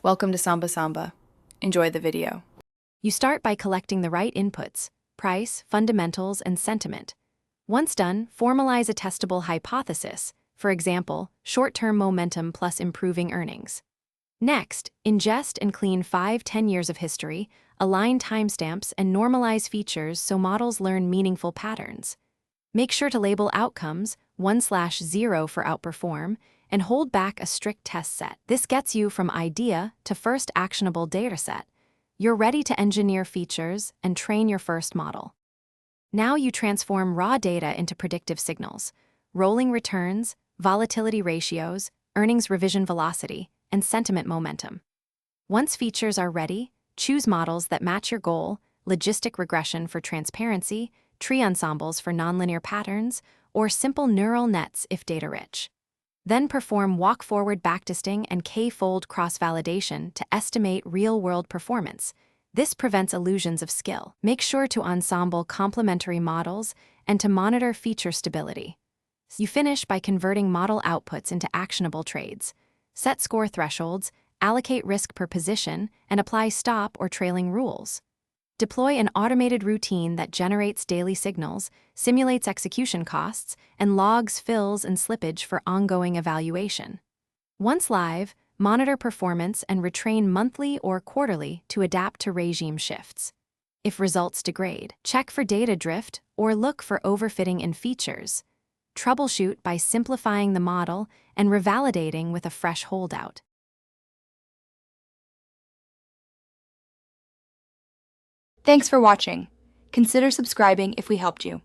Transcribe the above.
Welcome to Samba Samba. Enjoy the video. You start by collecting the right inputs: price, fundamentals, and sentiment. Once done, formalize a testable hypothesis, for example, short-term momentum plus improving earnings. Next, ingest and clean 5-10 years of history, align timestamps, and normalize features so models learn meaningful patterns. Make sure to label outcomes 1/0 for outperform, and hold back a strict test set. This gets you from idea to first actionable dataset. You're ready to engineer features and train your first model. Now you transform raw data into predictive signals: rolling returns, volatility ratios, earnings revision velocity, and sentiment momentum. Once features are ready, choose models that match your goal: logistic regression for transparency, tree ensembles for nonlinear patterns, or simple neural nets if data-rich. Then perform walk-forward backtesting and k-fold cross-validation to estimate real-world performance. This prevents illusions of skill. Make sure to ensemble complementary models and to monitor feature stability. You finish by converting model outputs into actionable trades. Set score thresholds, allocate risk per position, and apply stop or trailing rules. Deploy an automated routine that generates daily signals, simulates execution costs, and logs fills and slippage for ongoing evaluation. Once live, monitor performance and retrain monthly or quarterly to adapt to regime shifts. If results degrade, check for data drift or look for overfitting in features. Troubleshoot by simplifying the model and revalidating with a fresh holdout. Thanks for watching. Consider subscribing if we helped you.